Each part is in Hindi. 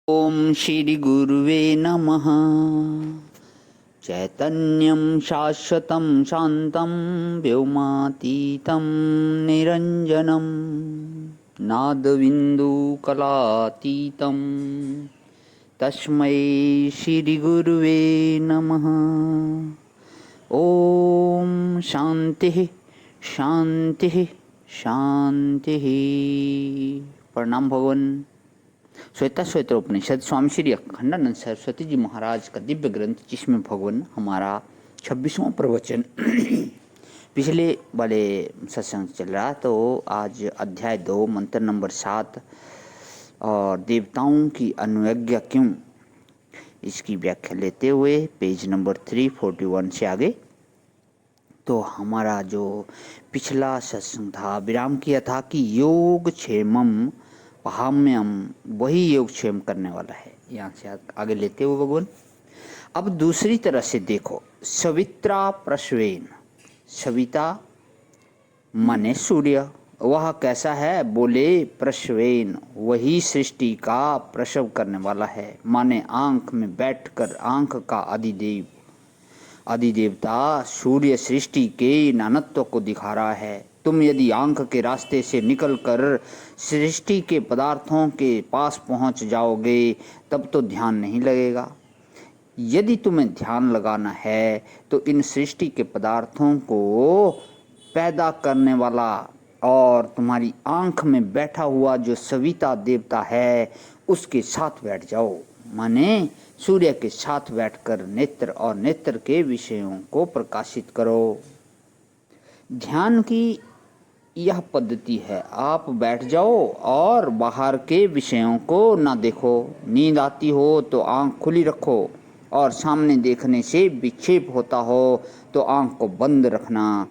ओम श्री गुरुवे नमः। चैतन्यं शाश्वतं शान्तं व्योमातीतं निरञ्जनं नादबिन्दुकलातीतं तस्मै श्रीगुरुवे नमः। ओम शांति शांति शांति। प्रणाम भगवान। श्वेता श्वेतोपनिषद स्वामी श्री अखंडानंद सरस्वती जी महाराज का दिव्य ग्रंथ, जिसमें भगवान हमारा 26वां प्रवचन पिछले वाले सत्संग चल रहा, तो आज अध्याय 2 मंत्र नंबर 7 और देवताओं की अनुज्ञा क्यों, इसकी व्याख्या लेते हुए पेज नंबर 341 से आगे। तो हमारा जो पिछला सत्संग था, विराम किया था कि योग क्षेमम हाम्यम, वही योगक्षेम करने वाला है। यहाँ से आगे लेते हुए भगवान अब दूसरी तरह से देखो। सवित्रा प्रश्वेन, सविता माने सूर्य, वह कैसा है? बोले प्रश्वेन, वही सृष्टि का प्रसव करने वाला है, माने आंख में बैठकर आंख का अधिदेव अधिदेवता सूर्य सृष्टि के नानत्व को दिखा रहा है। तुम यदि आंख के रास्ते से निकलकर सृष्टि के पदार्थों के पास पहुंच जाओगे तब तो ध्यान नहीं लगेगा। यदि तुम्हें ध्यान लगाना है तो इन सृष्टि के पदार्थों को पैदा करने वाला और तुम्हारी आंख में बैठा हुआ जो सविता देवता है उसके साथ बैठ जाओ, माने सूर्य के साथ बैठकर नेत्र और नेत्र के विषयों को प्रकाशित करो। ध्यान की यह पद्धति है। आप बैठ जाओ और बाहर के विषयों को ना देखो। नींद आती हो तो आंख खुली रखो, और सामने देखने से विक्षेप होता हो तो आंख को बंद रखना,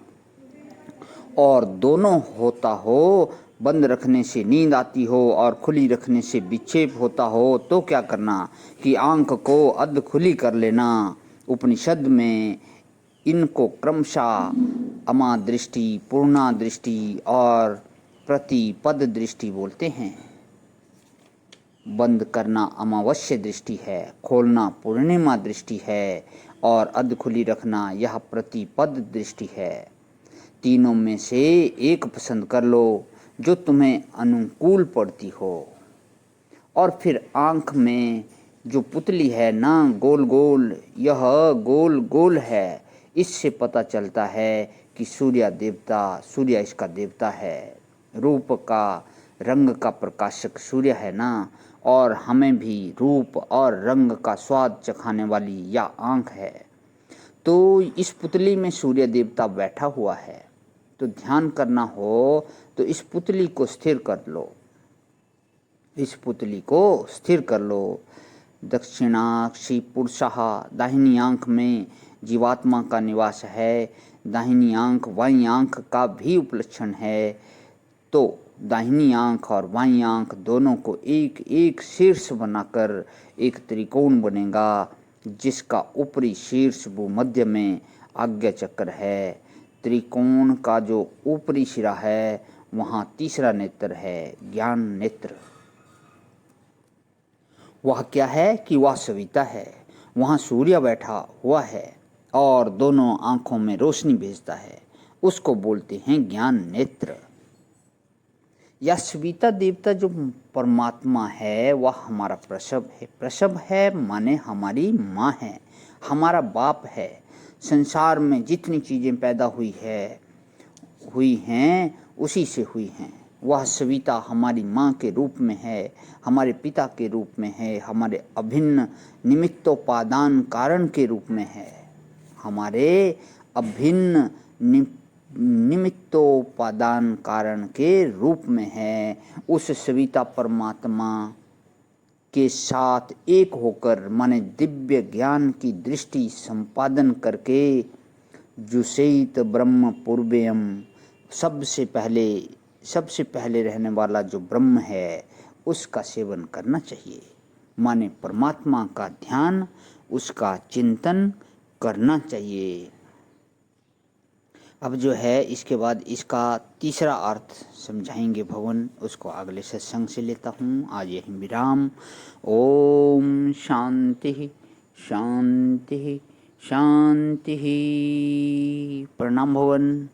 और दोनों होता हो। बंद रखने से नींद आती हो और खुली रखने से विक्षेप होता हो तो क्या करना कि आंख को अध खुली कर लेना। उपनिषद में इनको क्रमशः अमा दृष्टि, पूर्णा दृष्टि और प्रतिपद दृष्टि बोलते हैं। बंद करना अमावस्या दृष्टि है, खोलना पूर्णिमा दृष्टि है, और अध खुली रखना यह प्रतिपद दृष्टि है। तीनों में से एक पसंद कर लो जो तुम्हें अनुकूल पड़ती हो। और फिर आंख में जो पुतली है ना, गोल गोल, यह गोल गोल है। इससे पता चलता है कि सूर्य देवता, सूर्य इसका देवता है। रूप का, रंग का प्रकाशक सूर्य है ना, और हमें भी रूप और रंग का स्वाद चखाने वाली यह आंख है। तो इस पुतली में सूर्य देवता बैठा हुआ है। तो ध्यान करना हो तो इस पुतली को स्थिर कर लो, इस पुतली को स्थिर कर लो। दक्षिणाक्षी पुरुषः, दाहिनी आंख में जीवात्मा का निवास है। दाहिनी आंख बाईं आंख का भी उपलक्षण है। तो दाहिनी आंख और बाईं आंख दोनों को एक एक शीर्ष बनाकर एक त्रिकोण बनेगा, जिसका ऊपरी शीर्ष भूमध्य में आज्ञा चक्र है। त्रिकोण का जो ऊपरी सिरा है वहाँ तीसरा नेत्र है, ज्ञान नेत्र। वह क्या है कि वह सविता है। वहाँ सूर्य बैठा हुआ है और दोनों आंखों में रोशनी भेजता है, उसको बोलते हैं ज्ञान नेत्र। यह सविता देवता जो परमात्मा है वह हमारा प्रसव है। प्रसव है माने हमारी माँ है, हमारा बाप है। संसार में जितनी चीज़ें पैदा हुई हैं उसी से हुई हैं। वह सविता हमारी माँ के रूप में है, हमारे पिता के रूप में है, हमारे अभिन्न निमित्तोपादान कारण के रूप में है, हमारे अभिन्न निमित्तोपादान कारण के रूप में है। उस सविता परमात्मा के साथ एक होकर, माने दिव्य ज्ञान की दृष्टि संपादन करके, जुषेत ब्रह्म पूर्वेयम, सबसे पहले रहने वाला जो ब्रह्म है उसका सेवन करना चाहिए। माने परमात्मा का ध्यान, उसका चिंतन करना चाहिए। अब जो है इसके बाद इसका तीसरा अर्थ समझाएंगे भगवान, उसको अगले सत्संग से लेता हूँ। आज यही विराम। ओम शांति शांति शांति। प्रणाम भगवान।